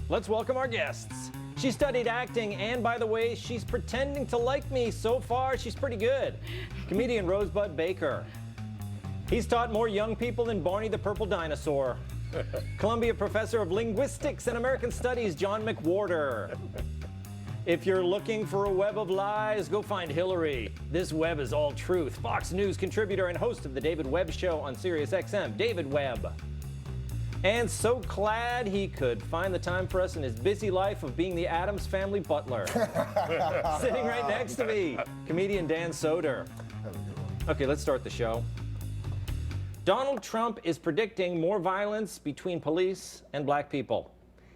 Let's welcome our guests. She studied acting, and by the way, she's pretending to like me. So far, she's pretty good. Comedian Rosebud Baker. He's taught more young people than Barney the Purple Dinosaur. Columbia Professor of Linguistics and American Studies, John McWhorter. If you're looking for a web of lies, go find Hillary. This web is all truth. Fox News contributor and host of the David Webb Show on SiriusXM, David Webb. And so glad he could find the time for us in his busy life of being the Addams Family butler. Sitting right next to me, comedian Dan Soder. Okay, let's start the show. Donald Trump is predicting more violence between police and black people.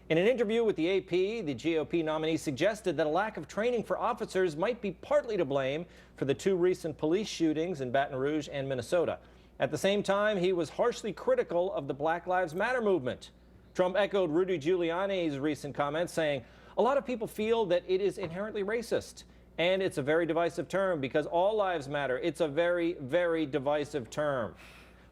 In an interview with the AP, the GOP nominee suggested that a lack of training for officers might be partly to blame for the two recent police shootings in Baton Rouge and Minnesota. At the same time, he was harshly critical of the Black Lives Matter movement. Trump echoed Rudy Giuliani's recent comments, saying, "A lot of people feel that it is inherently racist, and it's a very divisive term because all lives matter. It's a very, very divisive term."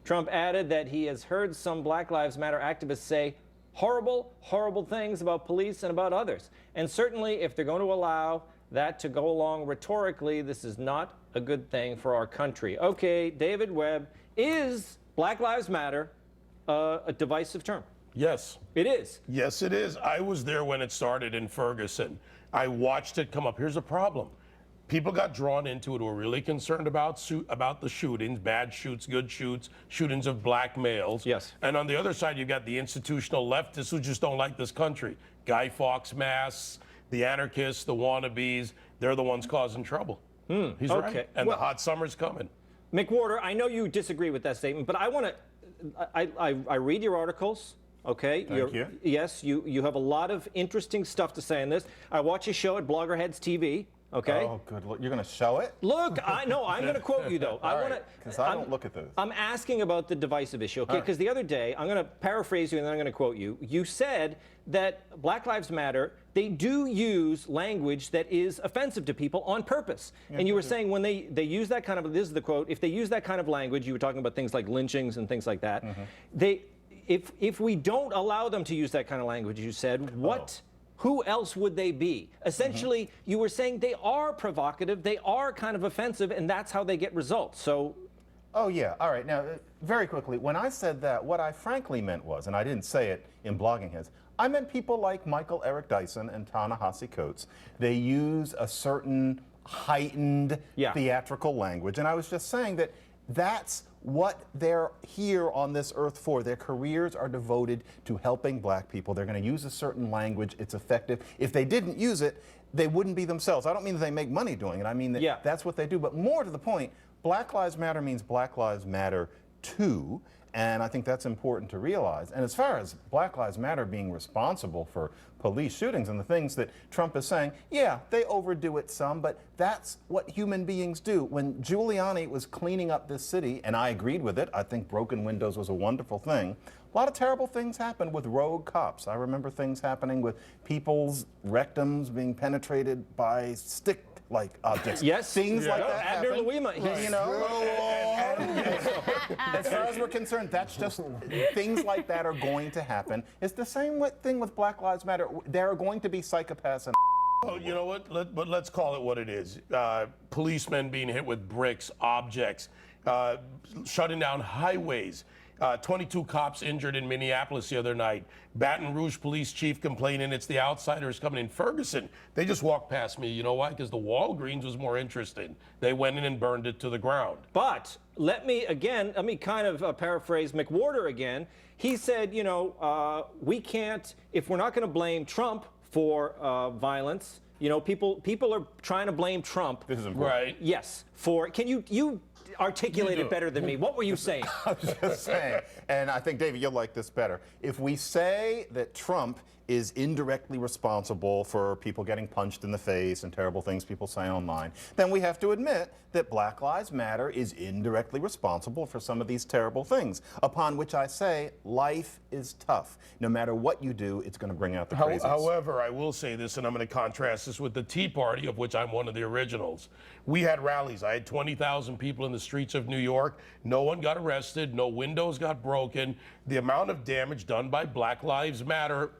Trump added that he has heard some Black Lives Matter activists say horrible, horrible things about police and about others. And certainly, if they're going to allow that to go along rhetorically, this is not a good thing for our country. Okay, David Webb, is Black Lives Matter a divisive term? Yes. It is? Yes, it is. I was there when it started in Ferguson. I watched it come up. Here's a problem. People got drawn into it who were really concerned about the shootings, bad shoots, good shoots, shootings of black males. Yes. And on the other side, you've got the institutional leftists who just don't like this country. Guy Fawkes masks, the anarchists, the wannabes, they're the ones causing trouble. He's okay. right. And the hot summer's coming. McWhorter, I know you disagree with that statement, but I want to, I read your articles, okay? Thank you. Yes, you have a lot of interesting stuff to say on this. I watch your show at Bloggerheads TV. Okay. Oh, good. Look, you're going to show it? Look, I'm going to quote you, though. Because I don't look at those. I'm asking about the divisive issue, okay? Because the other day, I'm going to paraphrase you and then I'm going to quote you. You said that Black Lives Matter, they do use language that is offensive to people on purpose. And you were saying when they use that kind of, this is the quote, if they use that kind of language, you were talking about things like lynchings and things like that, if we don't allow them to use that kind of language, you said, who else would they be? Essentially, you were saying they are provocative, they are kind of offensive, and that's how they get results. So, oh, yeah. All right. Now, very quickly, when I said that, what I frankly meant was, and I didn't say it in Blogging Heads, I meant people like Michael Eric Dyson and Ta-Nehisi Coates. They use a certain heightened theatrical language, and I was just saying that that's what they're here on this earth for. Their careers are devoted to helping black people. They're going to use a certain language. It's effective. If they didn't use it, they wouldn't be themselves. I don't mean that they make money doing it. I mean that that's what they do. But more to the point, Black Lives Matter means Black Lives Matter too. And I think that's important to realize. And as far as Black Lives Matter being responsible for police shootings and the things that Trump is saying, yeah, they overdo it some, but that's what human beings do. When Giuliani was cleaning up this city, and I agreed with it, I think broken windows was a wonderful thing. A lot of terrible things happened with rogue cops. I remember things happening with people's rectums being penetrated by stick-like objects. Yes. Things like that Abner happen. Louima. You know? As far as we're concerned, that's just things like that are going to happen. It's the same thing with Black Lives Matter. There are going to be psychopaths and Oh, you know what? But let's call it what it is. Policemen being hit with bricks, objects, shutting down highways. 22 cops injured in Minneapolis the other night. Baton Rouge police chief complaining it's the outsiders coming in. Ferguson, they just walked past me. You know why? Because the Walgreens was more interesting. They went in and burned it to the ground. But let me kind of paraphrase McWhorter again. He said, you know, we can't, if we're not going to blame Trump for violence, you know, people are trying to blame Trump. This is important. Right. Yes. Can you articulate it better than me? What were you saying? I was just saying, and I think, David, you'll like this better. If we say that Trump is indirectly responsible for people getting punched in the face and terrible things people say online, then we have to admit that Black Lives Matter is indirectly responsible for some of these terrible things, upon which I say life is tough. No matter what you do, it's going to bring out the craziness. However, I will say this, and I'm going to contrast this with the Tea Party, of which I'm one of the originals. We had rallies. I had 20,000 people in the streets of New York. No one got arrested. No windows got broken. The amount of damage done by Black Lives Matter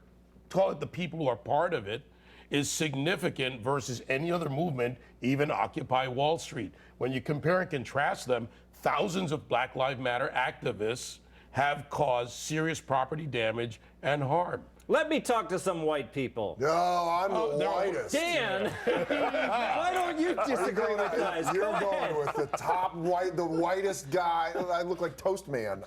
call it the people who are part of it, is significant versus any other movement, even Occupy Wall Street. When you compare and contrast them, thousands of Black Lives Matter activists have caused serious property damage and harm. Let me talk to some white people. No, I'm the whitest. Dan, why don't you disagree with us? You're Go going ahead. with the top white, the whitest guy. I look like Toast Man.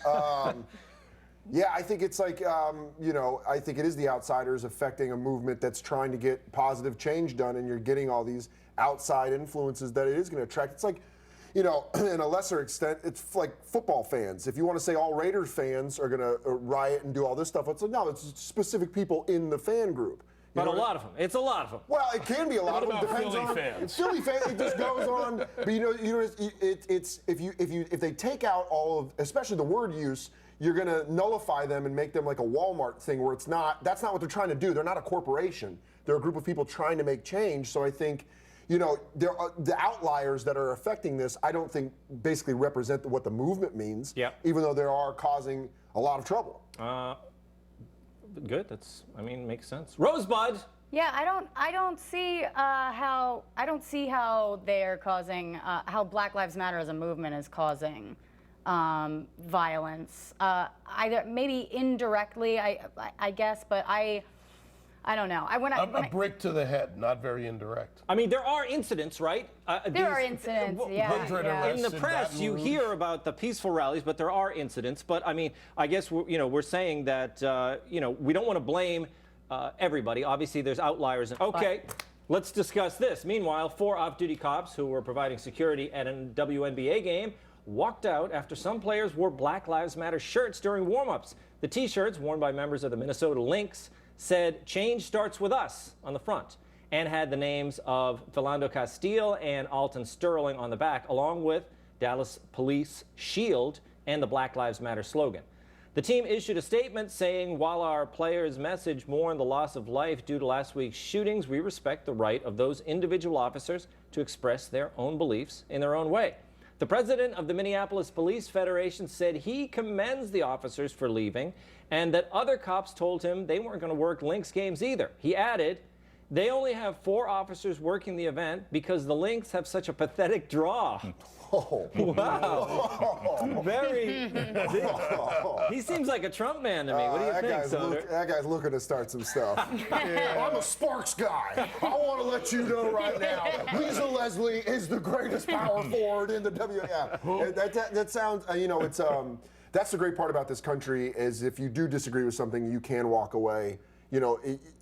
Yeah, I think it's like, I think it is the outsiders affecting a movement that's trying to get positive change done, and you're getting all these outside influences that it is going to attract. It's like, in a lesser extent, it's like football fans. If you want to say all Raiders fans are going to riot and do all this stuff, it's like, no, it's specific people in the fan group. But a lot of them. It's a lot of them. Well, it can be a lot of them. What about Depends Philly on fans? Philly fans. It just goes on. But it's if they take out all of, especially the word use, you're going to nullify them and make them like a Walmart thing where it's not. That's not what they're trying to do. They're not a corporation. They're a group of people trying to make change. So I think, there are the outliers that are affecting this. I don't think basically represent what the movement means. Yeah. Even though they are causing a lot of trouble. Good. Makes sense. Rosebud. Yeah, I don't see how they're causing how Black Lives Matter as a movement is causing violence. Either maybe indirectly, I guess, but I don't know. A brick to the head, not very indirect. There are incidents, right? There are incidents, yeah. In the press, you hear about the peaceful rallies, but there are incidents. But I guess we're saying that we don't want to blame everybody. Obviously, there's outliers. Okay, let's discuss this. Meanwhile, 4 off-duty cops who were providing security at a WNBA game walked out after some players wore Black Lives Matter shirts during warm-ups. The T-shirts worn by members of the Minnesota Lynx said "Change starts with us" on the front and had the names of Philando Castile and Alton Sterling on the back, along with Dallas Police Shield and the Black Lives Matter slogan. The team issued a statement saying, "While our players' message mourned the loss of life due to last week's shootings, we respect the right of those individual officers to express their own beliefs in their own way." The president of the Minneapolis Police Federation said he commends the officers for leaving and that other cops told him they weren't going to work Lynx games either. He added, "They only have 4 officers working the event because the Lynx have such a pathetic draw." Oh. Wow. Very. He seems like a Trump man to me. What do you think, Soder? That guy's looking to start some stuff. I'm a Sparks guy. I want to let you know right now, Lisa Leslie is the greatest power forward in the That sounds, it's that's the great part about this country is if you do disagree with something, you can walk away. For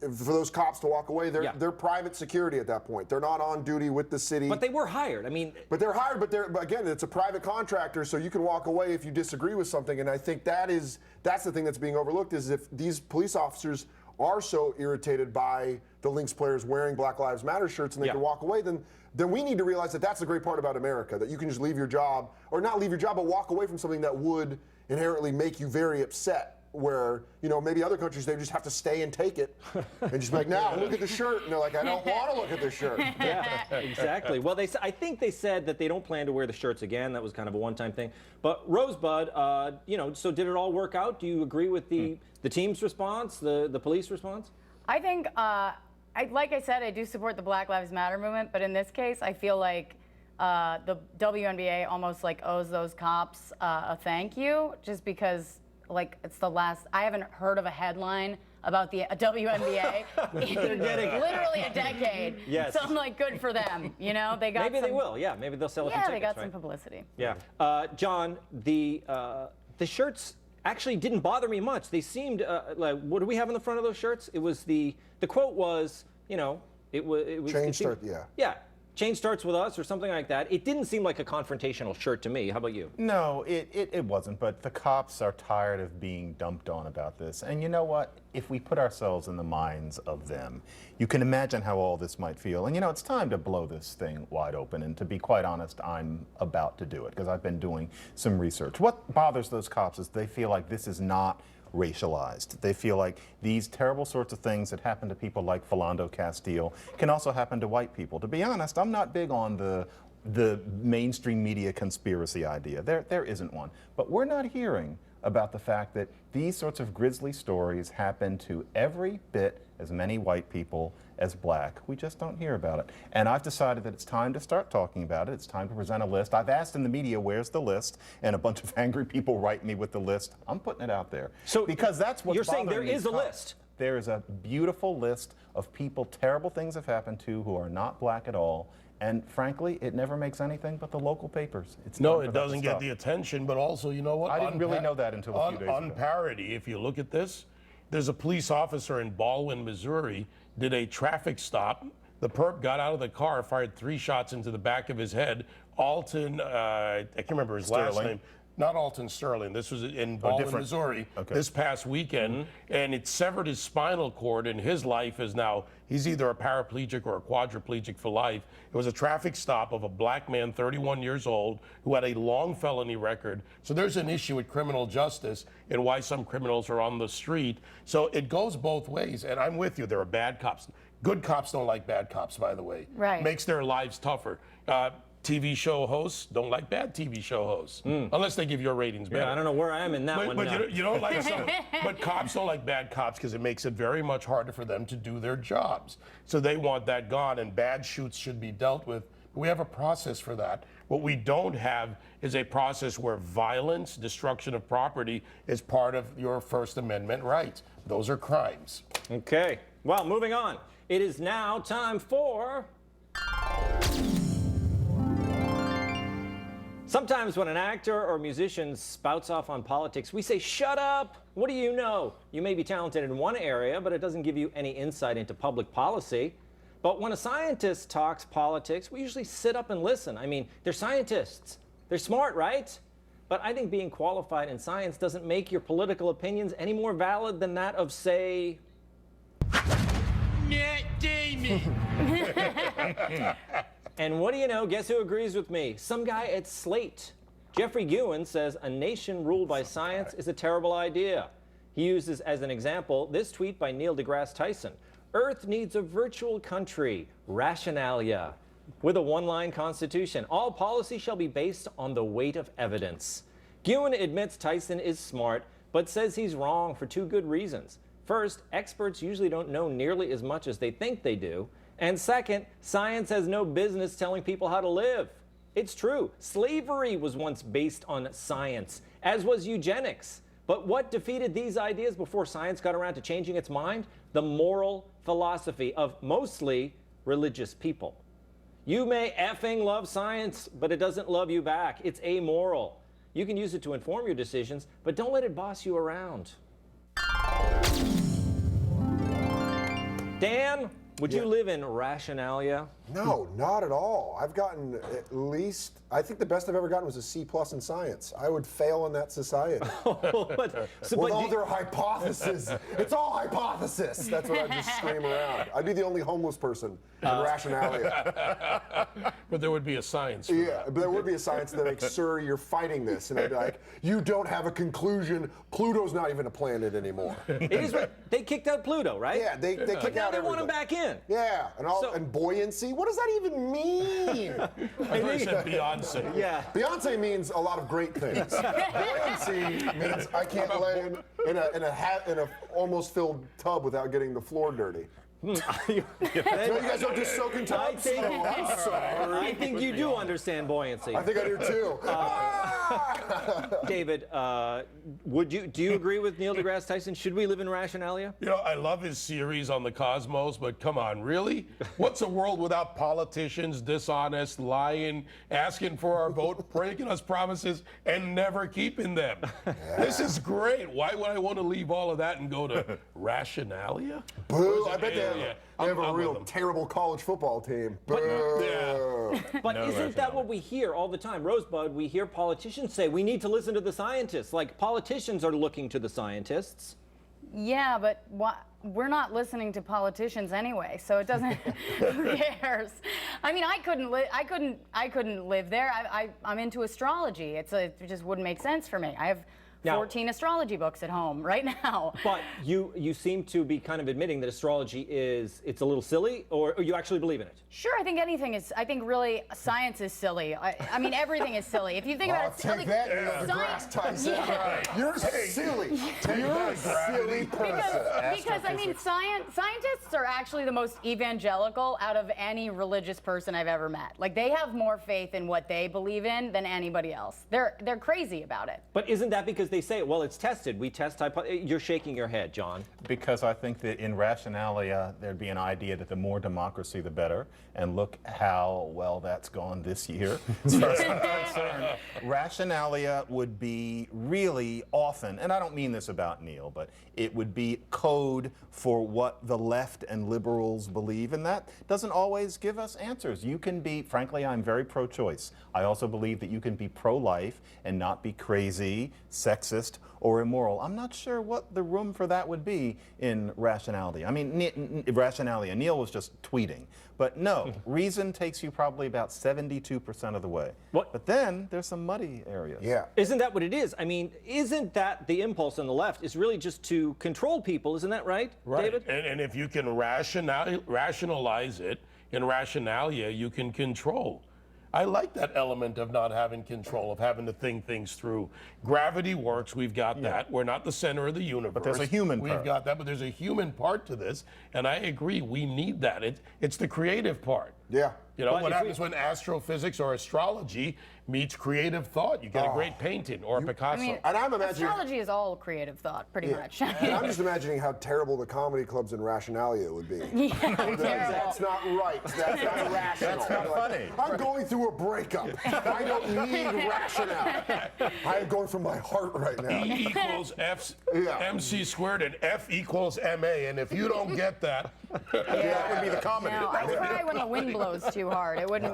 those cops to walk away, they're private security at that point. They're not on duty with the city. But they were hired. But they're hired. But again, it's a private contractor, so you can walk away if you disagree with something. And I think that's the thing that's being overlooked is if these police officers are so irritated by the Lynx players wearing Black Lives Matter shirts and they can walk away, then we need to realize that that's the great part about America, that you can just leave your job, or not leave your job, but walk away from something that would inherently make you very upset. Where, maybe other countries, they just have to stay and take it and just be like, now look at the shirt. And they're like, I don't want to look at the shirt. Yeah, exactly. Well, I think they said that they don't plan to wear the shirts again. That was kind of a one-time thing. But Rosebud, so did it all work out? Do you agree with the team's response, the police response? I think, like I said, I do support the Black Lives Matter movement, but in this case, I feel like the WNBA almost owes those cops a thank you, just because it's the last. I haven't heard of a headline about the WNBA in literally a decade. Yes. So I'm good for them. They got. Maybe they will. Yeah. Maybe they'll sell a few tickets. Yeah, they got right? some publicity. Yeah. John, the shirts actually didn't bother me much. They seemed what do we have on the front of those shirts? It was the quote was it was Change start. Yeah. Yeah. Change starts with us or something like that. It didn't seem like a confrontational shirt to me. How about you? No, it wasn't, but the cops are tired of being dumped on about this. And you know what? If we put ourselves in the minds of them, you can imagine how all this might feel. And it's time to blow this thing wide open. And to be quite honest, I'm about to do it because I've been doing some research. What bothers those cops is they feel like this is not racialized. They feel like these terrible sorts of things that happen to people like Philando Castile can also happen to white people. To be honest, I'm not big on the mainstream media conspiracy idea. There isn't one. But we're not hearing about the fact that these sorts of grisly stories happen to every bit as many white people as black. We just don't hear about it. And I've decided that it's time to start talking about it. It's time to present a list. I've asked in the media, where's the list? And a bunch of angry people write me with the list. I'm putting it out there. So because that's what's you're saying there bothering these is a cops. list? There is a beautiful list of people terrible things have happened to who are not black at all. And frankly, it never makes anything but the local papers. It's No, time for it that to doesn't get stop. the attention, but also, you know what? I didn't really know that until a few days ago. On parody, if you look at this, there's a police officer in Baldwin, Missouri, did a traffic stop. The perp got out of the car, fired 3 shots into the back of his head. Alton, I can't remember his last Sterling. name. Not Alton Sterling. This was in Baldwin, different. Missouri, Okay. this past weekend, and it severed his spinal cord, and his life is now, he's either a paraplegic or a quadriplegic for life. It was a traffic stop of a black man, 31 years old, who had a long felony record. So there's an issue with criminal justice and why some criminals are on the street. So it goes both ways, and I'm with you. There are bad cops. Good cops don't like bad cops, by the way. Right. Makes their lives tougher. TV show hosts don't like bad TV show hosts, unless they give your ratings better. Yeah, I don't know where I am in that one. But now. you don't like some. But cops don't like bad cops because it makes it very much harder for them to do their jobs. So they want that gone, and bad shoots should be dealt with. We have a process for that. What we don't have is a process where violence, destruction of property is part of your First Amendment rights. Those are crimes. Okay. Well, moving on. It is now time for. Sometimes when an actor or musician spouts off on politics, we say, shut up! What do you know? You may be talented in one area, but it doesn't give you any insight into public policy. But when a scientist talks politics, we usually sit up and listen. I mean, they're scientists. They're smart, right? But I think being qualified in science doesn't make your political opinions any more valid than that of, say, Matt Damon. And what do you know? Guess who agrees with me? Some guy at Slate. Jeffrey Guin says a nation ruled by science is a terrible idea. He uses as an example this tweet by Neil deGrasse Tyson. Earth needs a virtual country, rationalia, with a one-line constitution. All policy shall be based on the weight of evidence. Guin admits Tyson is smart, but says he's wrong for 2 good reasons. First, experts usually don't know nearly as much as they think they do. And second, science has no business telling people how to live. It's true, slavery was once based on science, as was eugenics. But what defeated these ideas before science got around to changing its mind? The moral philosophy of mostly religious people. You may effing love science, but it doesn't love you back. It's amoral. You can use it to inform your decisions, but don't let it boss you around. Dan, would you live in rationalia? No, not at all. I've gotten at least, I think the best I've ever gotten was a C+ in science. I would fail in that society. With all their hypotheses. It's all hypothesis. That's what I'd just scream around. I'd be the only homeless person in rationalia. But there would be a science for Yeah, that. but there would be a science that like, sir, you're fighting this. And I'd be like, you don't have a conclusion. Pluto's not even a planet anymore. It is right. They kicked out Pluto, right? Yeah, they kick Now out they want him everything. back in. Yeah, and buoyancy. What does that even mean? I thought you said Beyonce. Yeah. Beyonce means a lot of great things. Buoyancy means I can't lay in a almost filled tub without getting the floor dirty. So you guys are just soaking tubs? I'm sorry. I think you do understand buoyancy. I think I do too. David, do you agree with Neil deGrasse Tyson? Should we live in rationalia? You know, I love his series on the cosmos, but come on, really? What's a world without politicians, dishonest, lying, asking for our vote, breaking us promises, and never keeping them? This is great. Why would I want to leave all of that and go to rationalia? Boo! I bet they Yeah, have I'm a with real them. terrible college football team. Boo! Yeah. But isn't that what we hear all the time? Rosebud, we hear politicians say we need to listen to the scientists. Like politicians are looking to the scientists. Yeah, but we're not listening to politicians anyway, so it doesn't. Who cares? I mean, I couldn't live there. I'm into astrology. It just wouldn't make sense for me. I have Now- 14 astrology books at home right now. But you seem to be kind of admitting that astrology it's a little silly, or you actually believe in it? Sure, I think anything is. I think really science is silly. I mean, everything is silly. If you think about it, Take that, Neil deGrasse Tyson. You're silly. You're a silly person. Because I mean, scientists are actually the most evangelical out of any religious person I've ever met. Like, they have more faith in what they believe in than anybody else. They're crazy about it. But isn't that because they say, well, it's tested? We test You're shaking your head, John. Because I think that in Rationalia, there'd be an idea that the more democracy, the better. And look how well that's gone this year. As far as I'm concerned, Rationalia would be really often, and I don't mean this about Neil, but it would be code for what the left and liberals believe, and that doesn't always give us answers. You can be, frankly, I'm very pro-choice. I also believe that you can be pro-life and not be crazy, sexist, or immoral. I'm not sure what the room for that would be in Rationality. I mean, Rationalia, Neil was just tweeting. But no, reason takes you probably about 72% of the way. What? But then there's some muddy areas. Yeah. Isn't that what it is? I mean, isn't that the impulse on the left? Is really just to control people, isn't that right, David? And if you can rationalize it in Rationalia, you can control. I like that element of not having control, of having to think things through. Gravity works, we've got that. We're not the center of the universe. But there's a human We've part. got that, but there's a human part to this, and I agree, we need that. It's the creative part. Yeah. You know, But what if happens we- when astrophysics or astrology meets creative thought? You get a great painting or a Picasso. I mean, And I'm imagining. astrology is all creative thought, pretty much. And I'm just imagining how terrible the comedy clubs in Rationalia would be. That's not right. That's not rational. That's not You're like, funny. I'm going through a breakup. I don't need rationale. I am going from my heart right now. E equals MC squared and F equals MA. And if you don't get that, That would be the comedy. No, I cry when the wind blows too hard. It wouldn't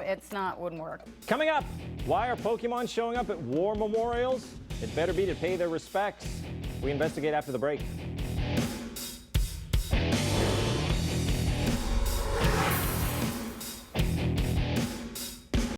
work. Coming up, why are Pokemon showing up at war memorials? It better be to pay their respects. We investigate after the break.